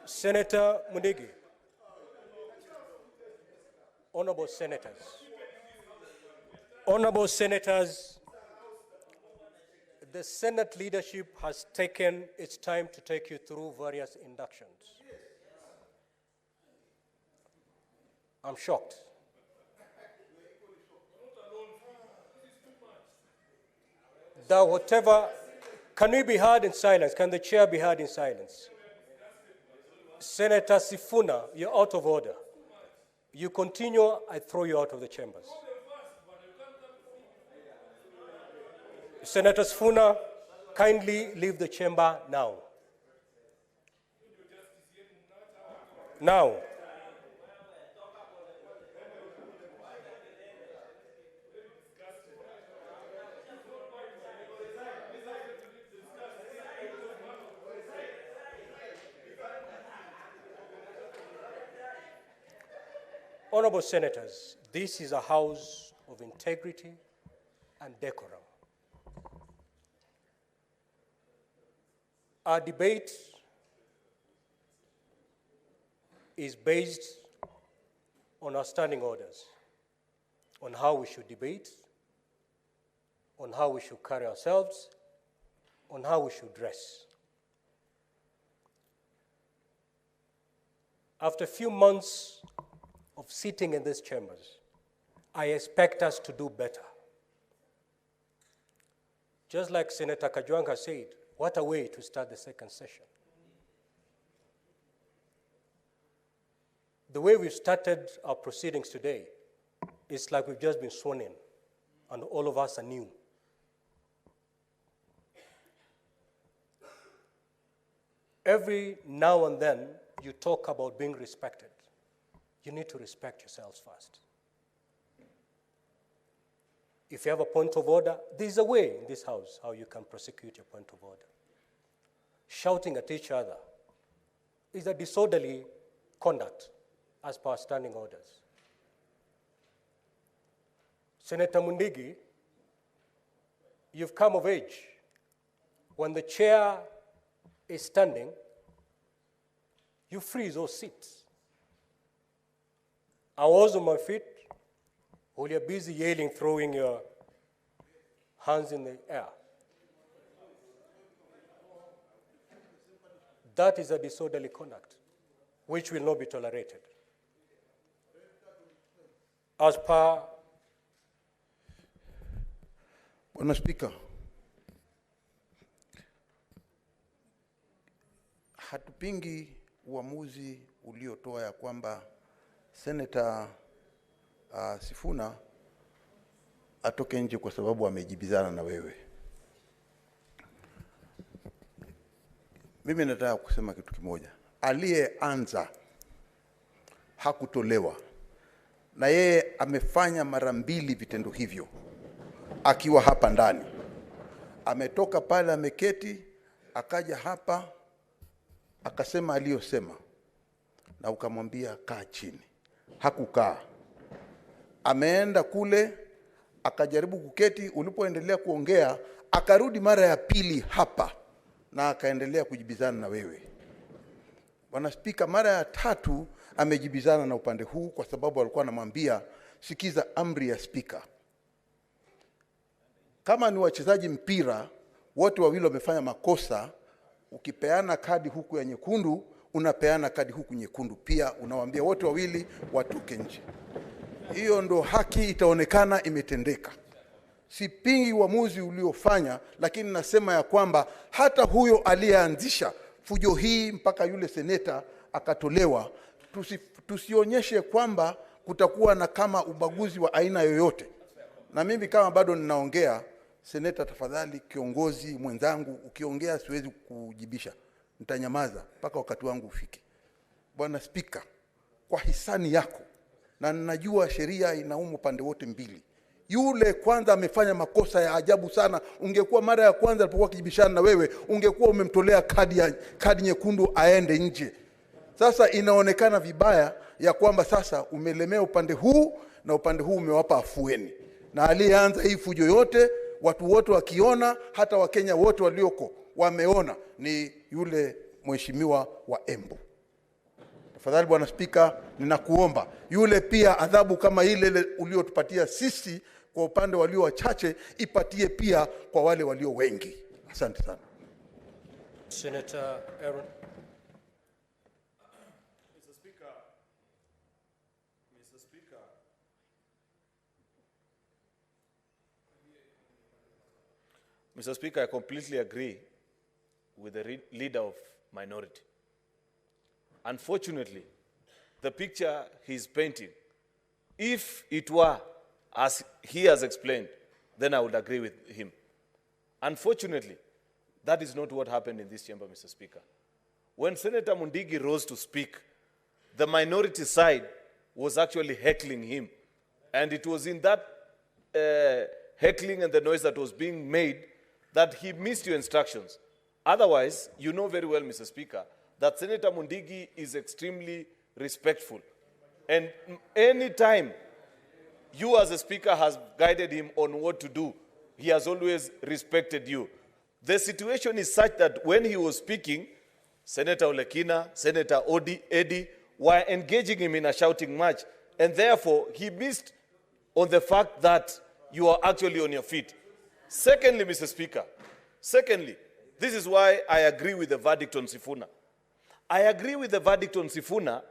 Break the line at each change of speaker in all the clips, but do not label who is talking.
Senator Mundigi, honorable senators, the Senate leadership has taken its time to take you through various inductions. I'm shocked. That whatever, can we be heard in silence? Can the chair be heard in silence? Senator Sifuna, you're out of order. You continue, I throw you out of the chambers. Senator Sifuna, kindly leave the chamber now. Now. Honorable senators, this is a house of integrity and decorum. Our debate is based on our standing orders, on how we should debate, on how we should carry ourselves, on how we should dress. After a few months of sitting in these chambers, I expect us to do better. Just like Senator Kajwanga said, what a way to start the second session. The way we've started our proceedings today, it's like we've just been sworn in, and all of us are new. Every now and then, you talk about being respected. You need to respect yourselves first. If you have a point of order, there's a way in this house how you can prosecute your point of order. Shouting at each other is a disorderly conduct as per standing orders. Senator Mundigi, you've come of age. When the chair is standing, you freeze those seats. I was on my feet while you're busy yelling, throwing your hands in the air. That is a disorderly conduct, which will not be tolerated. As per...
Bwana Spika, hatupingi uamuzi uliotoa ya kwamba Senator Sifuna atoke nje kwa sababu amejibizana na wewe. Mimi nataka kusema kitu kimoja. Aliyeanza hakutolewa. Na yeye amefanya mara mbili vitendo hivyo akiwa hapa ndani. Ametoka pale ameketi, akaja hapa akasema aliyosema, na ukamwambia kaa chini. Hakukaa. Ameenda kule akajaribu kuketi, ulipoendelea kuongea akarudi mara ya pili hapa na akaendelea kujibizana na wewe. Bwana Spika, mara ya tatu amejibizana na upande huu kwa sababu alikuwa anamwambia sikiza amri ya Spika. Kama ni wachezaji mpira wote wawili wamefanya makosa, ukipeana kadi huku ya nyekundu unapeana kadi huku nyekundu pia, unawaambia wote wawili watoke nje. Hiyo ndo haki itaonekana imetendeka. Sipingi uamuzi uliofanya, lakini nasema ya kwamba hata huyo aliyeanzisha fujo hii mpaka yule seneta akatolewa, tusionyeshe kwamba kutakuwa na kama ubaguzi wa aina yoyote. Na mimi kama bado ninaongea, seneta tafadhali, kiongozi mwenzangu, ukiongea siwezi kujibisha. Nitanyamaza mpaka wakati wangu ufike. Bwana Spika, kwa hisani yako, na ninajua sheria inaumu pande wote mbili, yule kwanza amefanya makosa ya ajabu sana. Ungekuwa mara ya kwanza alipokuwa kijibishana na wewe, ungekuwa umemtolea kadi nyekundu aende nje. Sasa inaonekana vibaya ya kwamba sasa umelemea upande huu na upande huu umewapa afueni. Na aliyeanza hii fujo yote watu wote wakiona, hata Wakenya wote walioko wameona, ni yule mheshimiwa wa Embu. Tafadhali Bwana Spika, ninakuomba yule pia adhabu kama ile uliotupatia sisi kwa upande walio wachache, ipatie pia kwa wale walio wengi. Asante sana.
Senator Aaron.
Mr. Speaker, I completely agree with the leader of minority. Unfortunately, the picture he's painting, if it were as he has explained, then I would agree with him. Unfortunately, that is not what happened in this chamber, Mr. Speaker. When Senator Mundigi rose to speak, the minority side was actually heckling him. And it was in that heckling and the noise that was being made that he missed your instructions. Otherwise, you know very well, Mr. Speaker, that Senator Mundigi is extremely respectful. And any time you as a speaker has guided him on what to do, he has always respected you. The situation is such that when he was speaking, Senator Olekina, Senator Eddy were engaging him in a shouting match. And therefore, he missed on the fact that you are actually on your feet. Secondly, Mr. Speaker, this is why I agree with the verdict on Sifuna. I agree with the verdict on Sifuna.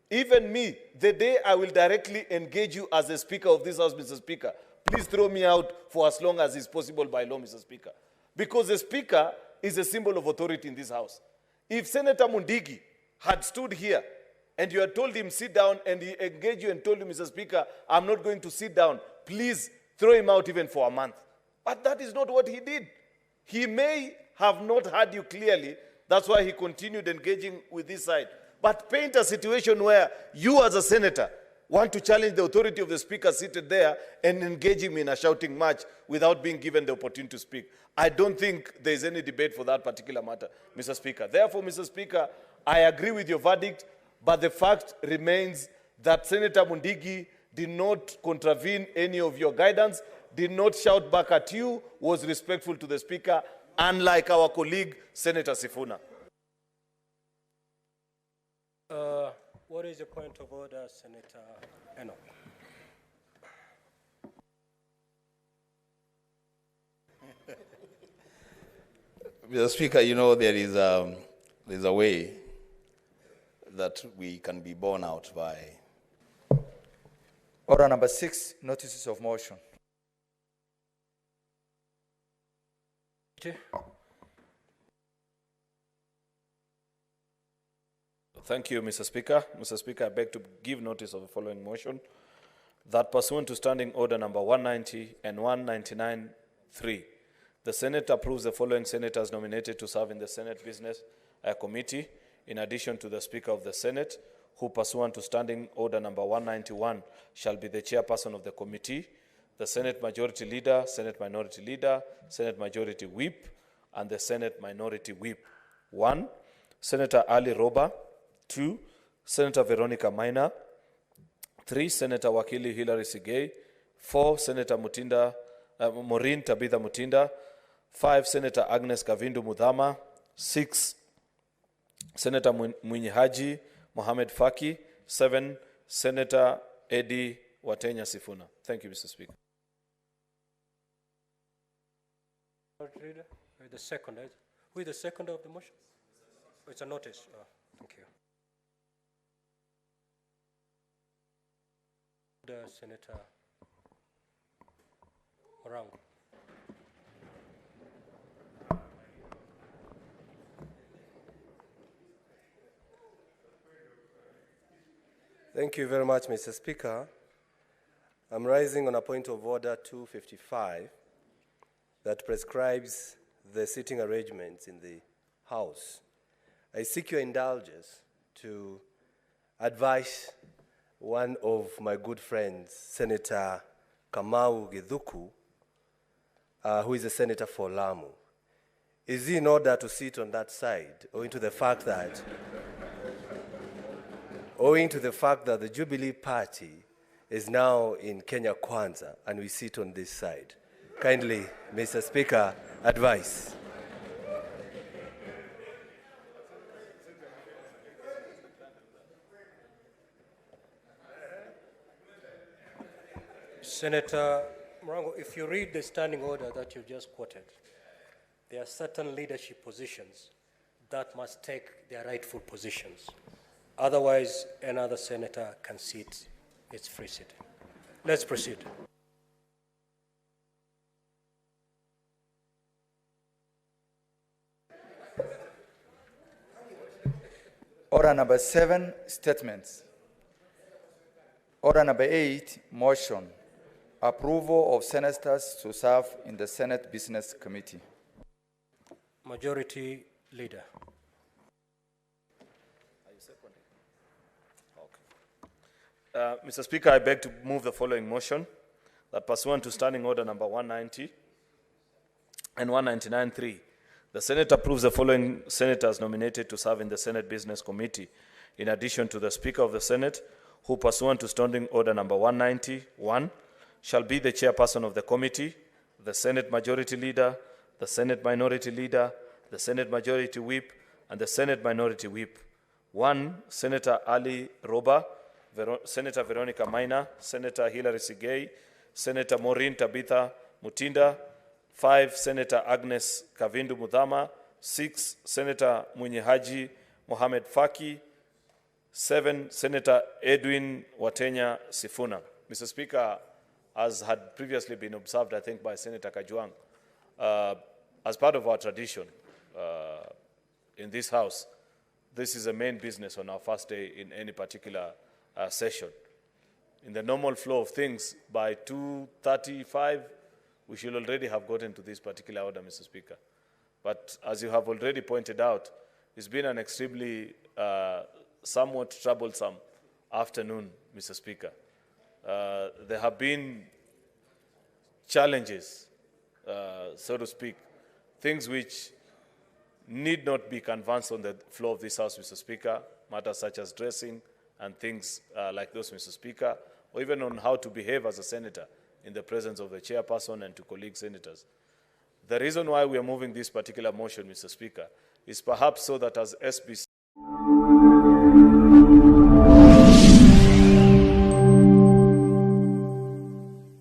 Even me, the day I will directly engage you as the Speaker of this House, Mr. Speaker, please throw me out for as long as is possible by law, Mr. Speaker. Because the Speaker is a symbol of authority in this House. If Senator Mundigi had stood here and you had told him sit down and he engaged you and told you, Mr. Speaker, I'm not going to sit down, please throw him out even for a month. But that is not what he did. He may have not heard you clearly. That's why he continued engaging with this side. But paint a situation where you as a senator want to challenge the authority of the speaker seated there and engage him in a shouting match without being given the opportunity to speak. I don't think there is any debate for that particular matter, Mr. Speaker. Therefore, Mr. Speaker, I agree with your verdict, but the fact remains that Senator Mundigi did not contravene any of your guidance, did not shout back at you, was respectful to the Speaker, unlike our colleague, Senator Sifuna.
What is the point of order, Senator Eno?
Mr. Speaker, you know there's a way that we can be borne out by.
Order number 6, notices of motion.
Thank you, Mr. Speaker. Mr. Speaker, I beg to give notice of the following motion, that pursuant to Standing Order number 190 and 199.3, the Senate approves the following senators nominated to serve in the Senate Business Committee, in addition to the Speaker of the Senate, who pursuant to Standing Order number 191 shall be the chairperson of the committee, the Senate Majority Leader, Senate Minority Leader, Senate Majority Whip, and the Senate Minority Whip. 1, Senator Ali Roba. 2, Senator Veronica Maina. 3, Senator Wakili Hilary Sigei. 4, Senator Maureen Tabitha Mutinda. 5, Senator Agnes Kavindu Mudhama. 6, Senator Mwinyi Haji Mohamed Faki. 7, Senator Eddy Watenya Sifuna. Thank you, Mr. Speaker.
The second, right? Who is the second of the motion? Oh, it's a notice. Oh, thank you. Senator Orang.
Thank you very much, Mr. Speaker. I'm rising on a point of order 255 that prescribes the sitting arrangements in the House. I seek your indulgence to advise one of my good friends, Senator Kamau Githuku, who is a senator for Lamu. Is he in order to sit on that side, owing to the fact that the Jubilee Party is now in Kenya Kwanza, and we sit on this side? Kindly, Mr. Speaker, advise.
Senator Morango, if you read the standing order that you just quoted, there are certain leadership positions that must take their rightful positions. Otherwise, another senator can sit. It's free sitting. Let's proceed.
Order number 7, statements. Order number 8, motion. Approval of senators to serve in the Senate Business Committee.
Majority Leader.
Mr. Speaker, I beg to move the following motion, that pursuant to Standing Order number 190 and 199.3, the Senate approves the following senators nominated to serve in the Senate Business Committee, in addition to the Speaker of the Senate, who pursuant to Standing Order number 191, shall be the chairperson of the committee, the Senate Majority Leader, the Senate Minority Leader, the Senate Majority Whip, and the Senate Minority Whip. 1, Senator Ali Roba, Senator Veronica Maina, Senator Hilary Sigei, Senator Maureen Tabitha Mutinda. 5, Senator Agnes Kavindu Mudhama. 6, Senator Munyihaji Mohamed Faki. 7, Senator Edwin Watenya Sifuna. Mr. Speaker, as had previously been observed, I think, by Senator Kajwang, as part of our tradition in this House, this is a main business on our first day in any particular session. In the normal flow of things, by 2:35, we should already have gotten to this particular order, Mr. Speaker. But as you have already pointed out, it's been an extremely somewhat troublesome afternoon, Mr. Speaker. There have been challenges, so to speak, things which need not be canvassed on the floor of this House, Mr. Speaker, matters such as dressing and things like those, Mr. Speaker, or even on how to behave as a senator in the presence of the chairperson and to colleague senators. The reason why we are moving this particular motion, Mr. Speaker, is perhaps so that as SBC,